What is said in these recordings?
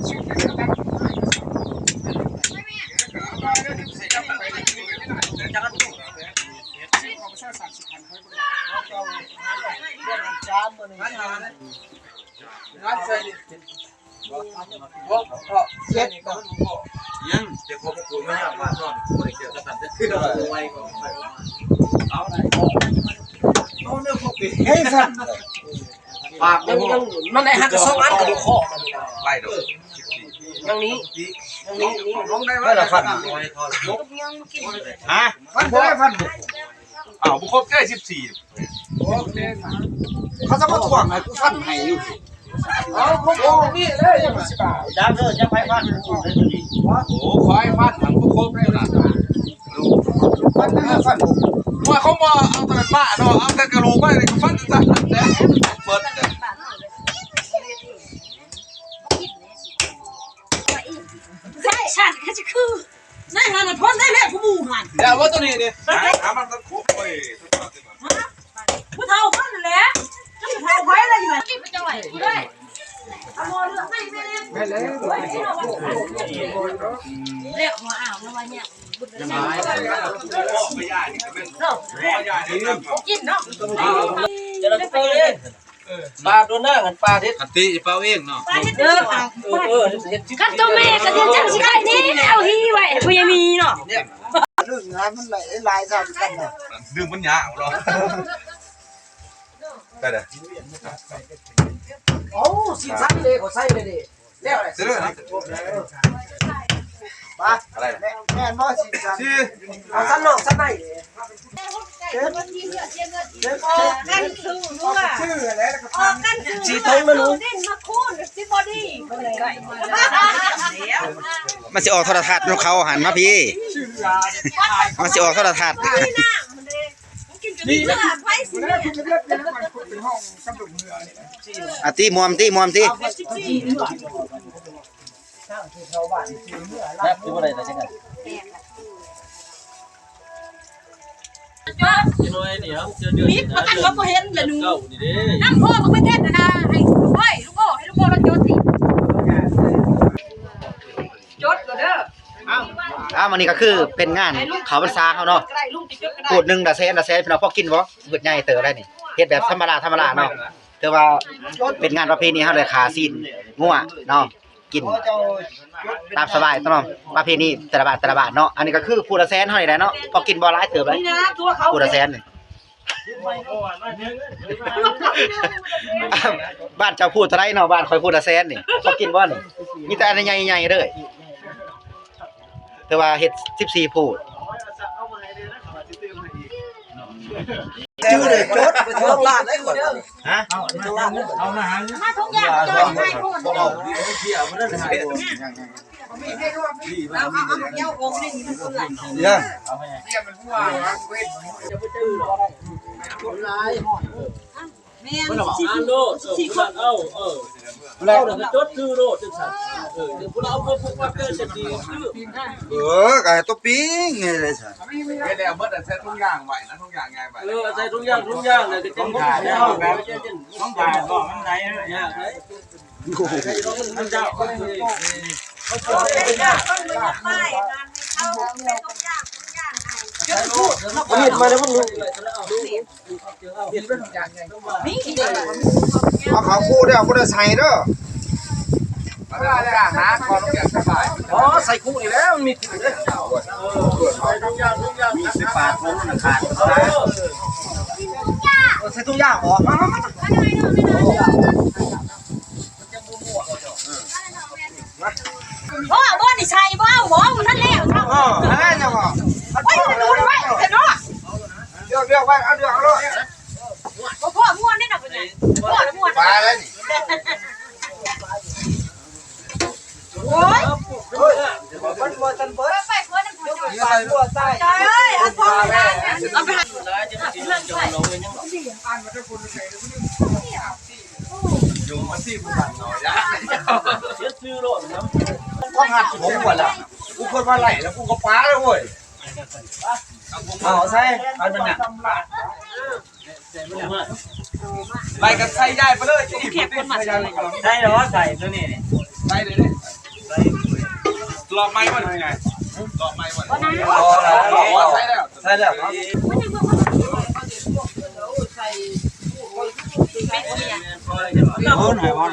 ยังจะขอบคุณไม่ยากว่าชอบคนเกี่ยวกับตันจะขึ้นเอาไว้ก็เอาไหนเอาเรื่องพวกนี้ให้สั่นปากมันได้หัก2อันกระดูกคอไล่ดอกอย่างนี้ลงได้ว่าละฟันฮะฟันบ่ได้ฟันอ้าวบุครบแค่14เขาจะมาทวงไงกูฟันให้อยู่เอาผมโอ้นี่เลยยังสิบาทจ้าเด้อจะไปฟันกูได้ตัวนี้โอ้ขอให้ฟันมันบุครบเลยล่ะฟันได้ฟันว่าเขามาเอาแต่บ้าเนาะเอาแต่กระโหลกไว้เลยฟันซะแล้วเปิดใช่ฉันก็จะคือนั่นงานมันพ้นได้แล้วผู้มูหันเดี๋ยวว่าตัวนี้ดิมันต้องคุบไปผู้เฒ่าพ้นนั่นแหละจะผู้เฒ่าไว้อะไรอยู่กินไปจังไหวด้วยเอาหมอเลือกไม่เลยเรียกหัวอ่าวแล้ววันเนี้ยกินเนาะจะเราไปเล่นปลาโดนหน้ากันปลาเด็ดตีเป้าเองเนาะขั้นตัวแม่ก็จะจังสิได้นี่เอาฮีไว้ผู้ยังมีเนาะเรื่องงานมันหลายซ้ำกันนะดึงมันยาวหรอได้เลยโอ้สิใส่เลยก็ใส่เลยดิแล้วอะไรซื้อนะป้าอะไรแม่บ่สิจังเอาสั้นนอกสั้นในกันคือรู้ว่าชื่ออะไรแล้วก็ออกกันคือสีทงมารู้ดิ้นมาคูนซิบอดี้มันจะออกโทรทัศน์นกเขาหันมาพี่มันจะออกโทรทัศน์นี่ไฟสิเนี่ยคุณเลือกเป็นห้องกำดุเรือนี่ตีมวมตีแล้วคืออะไรแต่เช่นกันมีประกันว่าบ่เห็นเลยหนูน้ำพ่อมันไม่เต้นนะให้ลูกพ่อเราโจทย์สิโจทย์ก็เด้อวันนี้ก็คือเป็นงานเขาพรรษาเขาเนาะพูดหนึ่งดาเซนพี่น้องพอกินวะเบิดใหญ่เต๋อได้นี่เฮ็ดแบบธรรมดาเนาะแต่ว่าเป็นงานประเพณีเขาเลยขาซีนงัวเนาะกินตามสบายต้องประเพณีแต่ละบาทเนาะอันนี้ก็คือพูดแซนเท่านี้แหละเนาะพอกินบ่ร้ายเติบเลยพูดแซนนี่บ้านเจ้าพูดเท่าไรเนาะบ้านคอยพูดแซนนี่พอกินบ่นี่มีแต่อันใหญ่ๆเด้อแต่ว่าเฮ็ด14พูดชื่อเลยจดไปท้องลาดได้ก่อนฮะเอามาหามาทุกอย่างจอยให้คนเด้อเที่ยวมันได้หายเอาเจ้าองค์นี่มันคนหลายเนี่ยมันผู้ว่าเว้นจะไปจื้อหรอคนร้ายแม่อันโลสี่คนแล้วเดี๋ยวจดชื่อโลจังซั่นเดี๋ยวพวกเราเอาพวกว่าเกิดจะดีชื่อก็ตัวปิ้งไงเลยใช่ไม่ได้เอาเบิดใส่ทุกอย่างไว้นะทุกอย่างไงไปใส่ทุกอย่างเลยก็ต้องขายแล้วแบบต้องขายก็มันไหนเนี่ยมันเจ้าก็คือเขาเจอเป็นยากต้องเป็นยากไปงานให้เขาเป็นต้องยากให้ผมเห็นมาแล้วมันรู้นี่เอาเขาคู่ได้เอาคู่ได้ใส่เด้อมาได้หาคอต้องอย่างสบายใส่คู่อีกแล้วมันมีคู่เลยใส่ทุกอย่างมี18ถุงขาดใส่ทุกอย่างเหรอบ่นี่ใช่บ่มันนั่นแล้วเนาะนั่นยังบ่ไว้ดูไว้เนาะเลือกไว้เอาเลือกเอาเลยพ่อม่วนนี่น่ะเป็นไงพ่อม่วนปลาแล้วนี่โอ้ยมันบ่ทันเบิดไปเพิ่นน้ำพ่อ ใส่หัวใส่เอ้ยเอาพ่อมาเอาไปให้อยู่มาที่ผู้บังหน่อยนะเสียชื่อโลดนะก็หัดผมก่อนล่ะกูคนมาไหลแล้วกูก็ป้าแล้วเว้ยเอาใส่เอาจังน่ะไล่กันใส่ใหญ่ไปเลยที่แขกคนมาใส่เหรอใส่ตัวนี้ใส่เลย รอบไม้มันยังไงรอบไม้มัน วันนั้น ใช่แล้วใช่แล้ว คนไหนวะ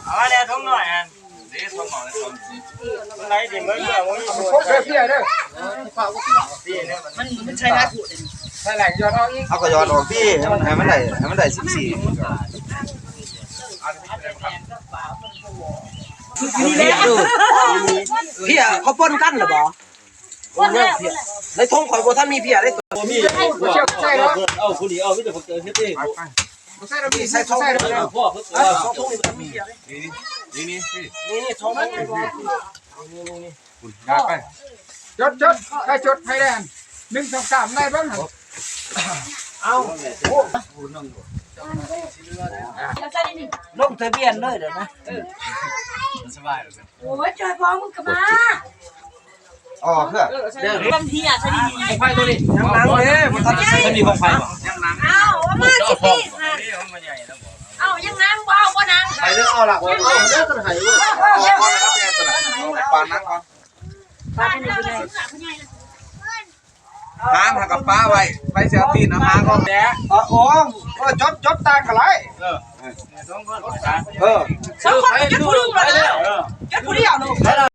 เอาเนี่ยท้องหน่อยอัน เดี๋ยวทำหน่อยทำ ไรดิมึงเดี๋ยวมึง โคตรเพี้ยเด้อ มันใช้ได้ถูก ใส่แหลกยอดเอาอีก เขาก็ย้อนออกพี่ให้มันได้14 เพียเขาป้นกันหรือบ่ วันนี้ ในทงข่อยบ่ท่านมีเพียได้ มีเอาคุณดีเอาไม่แต่ผมเจอที่นี่ ใส่ระบีใส่ทองใส่ระบี พ่อเพิ่ง สองทงนี่มีเพียได้ นี่ นี่ทงมัน คุณยาไป จดใครจดไทยแลนด์1 2 3ได้บ้าง จะใช้นี่ ลงทะเบียนเลยเด้อนะ โอ้ยจอยพร้อมมึงกับมา อ๋อเพื่อบ างทีอ่ะใช้ดี ไฟตัวนี้ยังล้างเลยบ่ทัน มันมีของไฟป่ะ อ้าวมาสิพี่อ้าวยังนั่งว้าวบ่นั่ง ใครเรื่องเอาล่ะเอาเด้อกันให้เว้ย เอาก้อนนะครับแม่ตัวไหนปานนั้นก่อน ป้าเป็นยังไง หางกับป้าไว้ไปเสียตีนหางก็แย่ อ๋อจดตางกันไร สองคน เออ สองคนจะพูดอะไรจะพูดเดียว